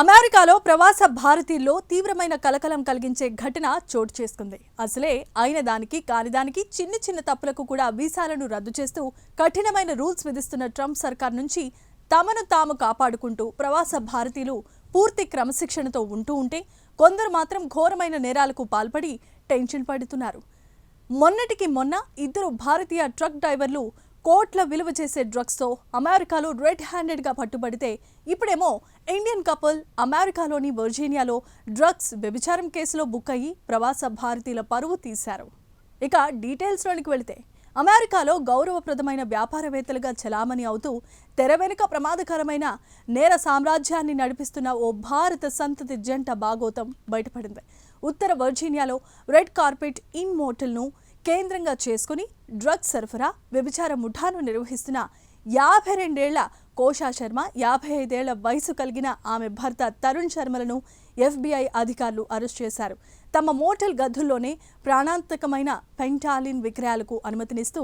అమెరికాలో ప్రవాస భారతీయుల్లో తీవ్రమైన కలకలం కలిగించే ఘటన చోటు చేసుకుంది. అసలే అయిన దానికి కాని దానికి చిన్న చిన్న తప్పులకు కూడా వీసాలను రద్దు చేస్తూ కఠినమైన రూల్స్ విధిస్తున్న ట్రంప్ సర్కార్ నుంచి తమను తాము కాపాడుకుంటూ ప్రవాస భారతీయులు పూర్తి క్రమశిక్షణతో ఉంటే కొందరు మాత్రం ఘోరమైన నేరాలకు పాల్పడి టెన్షన్ పడుతున్నారు. మొన్నటికి మొన్న ఇద్దరు భారతీయ ట్రక్ డ్రైవర్లు కోట్ల విలువ చేసే డ్రగ్స్తో అమెరికాలో రెడ్ హ్యాండెడ్గా పట్టుబడితే ఇప్పుడేమో ఇండియన్ కపుల్ అమెరికాలోని వర్జీనియాలో డ్రగ్స్ వ్యభిచారం కేసులో బుక్ అయ్యి ప్రవాస భారతీయుల పరువు తీశారు. ఇక డీటెయిల్స్లోనికి వెళితే అమెరికాలో గౌరవప్రదమైన వ్యాపారవేత్తలుగా చలామణి అవుతూ తెర వెనుక ప్రమాదకరమైన నేర సామ్రాజ్యాన్ని నడిపిస్తున్న ఓ భారత సంతతి జంట భాగోతం బయటపడింది. ఉత్తర వర్జీనియాలో రెడ్ కార్పెట్ ఇన్ మోటల్ను కేంద్రంగా చేసుకుని డ్రగ్స్ సరఫరా వ్యభిచార ముఠాను నిర్వహిస్తున్న 52 ఏళ్ల కోషా శర్మ, 55 ఏళ్ల వయసు కలిగిన ఆమె భర్త తరుణ్ శర్మలను FBI అధికారులు అరెస్ట్ చేశారు. తమ మోటల్ గదుల్లోనే ప్రాణాంతకమైన ఫెంటాలిన్ విక్రయాలకు అనుమతినిస్తూ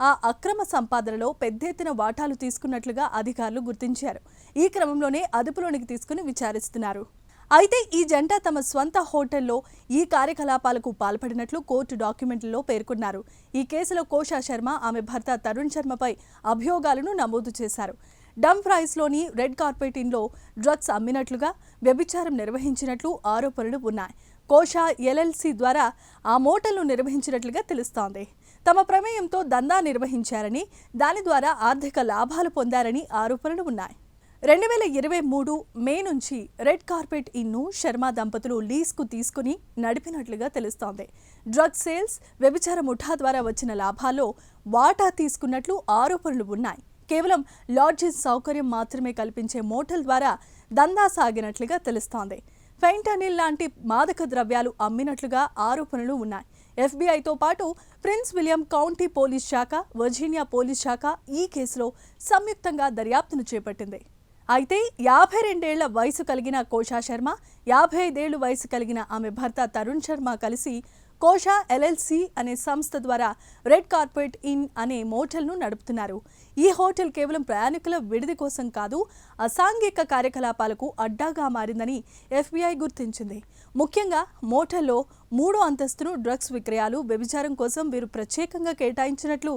ఆ అక్రమ సంపాదనలో పెద్ద ఎత్తున వాటాలు తీసుకున్నట్లుగా అధికారులు గుర్తించారు. ఈ క్రమంలోనే అదుపులోనికి తీసుకుని విచారిస్తున్నారు. అయితే ఈ జంట తమ స్వంత హోటల్లో ఈ కార్యకలాపాలకు పాల్పడినట్లు కోర్టు డాక్యుమెంట్లలో పేర్కొన్నారు. ఈ కేసులో కోషా శర్మ, ఆమె భర్త తరుణ్ శర్మపై అభియోగాలను నమోదు చేశారు. డంప్ రైస్లోని రెడ్ కార్పెట్ ఇన్లో డ్రగ్స్ అమ్మినట్లుగా, వ్యభిచారం నిర్వహించినట్లు ఆరోపణలు ఉన్నాయి. కోషా LLC ద్వారా ఆ మోటల్ను నిర్వహించినట్లుగా తెలుస్తోంది. తమ ప్రమేయంతో దందా నిర్వహించారని, దాని ద్వారా ఆర్థిక లాభాలు పొందారని ఆరోపణలు ఉన్నాయి. 2023 మే నుంచి రెడ్ కార్పెట్ ఇన్ను శర్మ దంపతులు లీజ్కు తీసుకుని నడిపినట్లుగా తెలుస్తోంది. డ్రగ్ సేల్స్, వ్యభిచార ముఠా ద్వారా వచ్చిన లాభాల్లో వాటా తీసుకున్నట్లు ఆరోపణలు ఉన్నాయి. కేవలం లాడ్జింగ్ సౌకర్యం మాత్రమే కల్పించే మోటల్ ద్వారా దందా సాగినట్లుగా తెలుస్తోంది. ఫెంటనిల్ లాంటి మాదక ద్రవ్యాలు అమ్మినట్లుగా ఆరోపణలు ఉన్నాయి. FBIతో పాటు ప్రిన్స్ విలియం కౌంటీ పోలీస్ శాఖ, వర్జీనియా పోలీస్ శాఖ ఈ కేసులో సంయుక్తంగా దర్యాప్తును చేపట్టింది. అయితే 52 ఏళ్ల వయసు కలిగిన కోషా శర్మ, 55 ఏళ్ల వయసు కలిగిన ఆమె భర్త తరుణ్ శర్మ కలిసి కోషా LLC అనే సంస్థ ద్వారా రెడ్ కార్పెట్ ఇన్ అనే మోటల్ను నడుపుతున్నారు. ఈ హోటల్ కేవలం ప్రయాణికుల విడిది కోసం కాదు, అసాంఘిక కార్యకలాపాలకు అడ్డాగా మారిందని FBI గుర్తించింది. ముఖ్యంగా మోటల్లో 3వ అంతస్తును డ్రగ్స్ విక్రయాలు, వ్యభిచారం కోసం వీరు ప్రత్యేకంగా కేటాయించినట్లు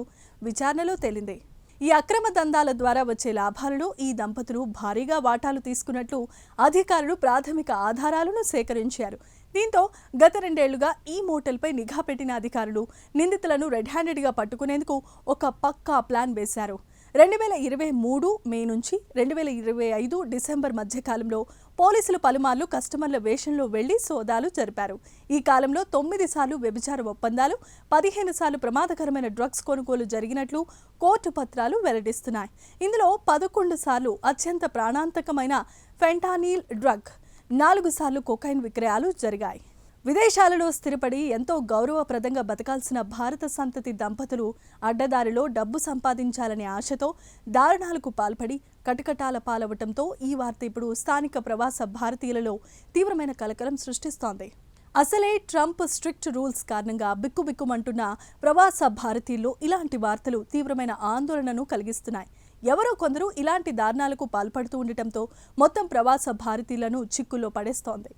విచారణలో తేలింది. ఈ అక్రమ దందాల ద్వారా వచ్చే లాభాలలో ఈ దంపతులు భారీగా వాటాలు తీసుకున్నట్లు అధికారులు ప్రాథమిక ఆధారాలను సేకరించారు. దీంతో గత 2 ఏళ్లుగా ఈ మోటల్పై నిఘా పెట్టిన అధికారులు నిందితులను రెడ్ హ్యాండెడ్గా పట్టుకునేందుకు ఒక పక్కా ప్లాన్ వేశారు. 2023 మే నుంచి 2025 డిసెంబర్ మధ్యకాలంలో పోలీసులు పలుమార్లు కస్టమర్ల వేషంలో వెళ్లి సోదాలు జరిపారు. ఈ కాలంలో 9 సార్లు వ్యభిచార ఒప్పందాలు, 15 సార్లు ప్రమాదకరమైన డ్రగ్స్ కొనుగోలు జరిగినట్లు కోర్టు పత్రాలు వెల్లడిస్తున్నాయి. ఇందులో 11 సార్లు అత్యంత ప్రాణాంతకమైన ఫెంటానిల్ డ్రగ్, 4 సార్లు కొకైన్ విక్రయాలు జరిగాయి. విదేశాలలో స్థిరపడి ఎంతో గౌరవప్రదంగా బతకాల్సిన భారత సంతతి దంపతులు అడ్డదారిలో డబ్బు సంపాదించాలనే ఆశతో దారుణాలకు పాల్పడి కటకటాల పాలవటంతో ఈ వార్త ఇప్పుడు స్థానిక ప్రవాస భారతీయులలో తీవ్రమైన కలకలం సృష్టిస్తోంది. అసలే ట్రంప్ స్ట్రిక్ట్ రూల్స్ కారణంగా బిక్కుబిక్కుమంటున్న ప్రవాస భారతీయుల్లో ఇలాంటి వార్తలు తీవ్రమైన ఆందోళనను కలిగిస్తున్నాయి. ఎవరో కొందరు ఇలాంటి దారుణాలకు పాల్పడుతూ ఉండటంతో మొత్తం ప్రవాస భారతీయులను చిక్కుల్లో పడేస్తోంది.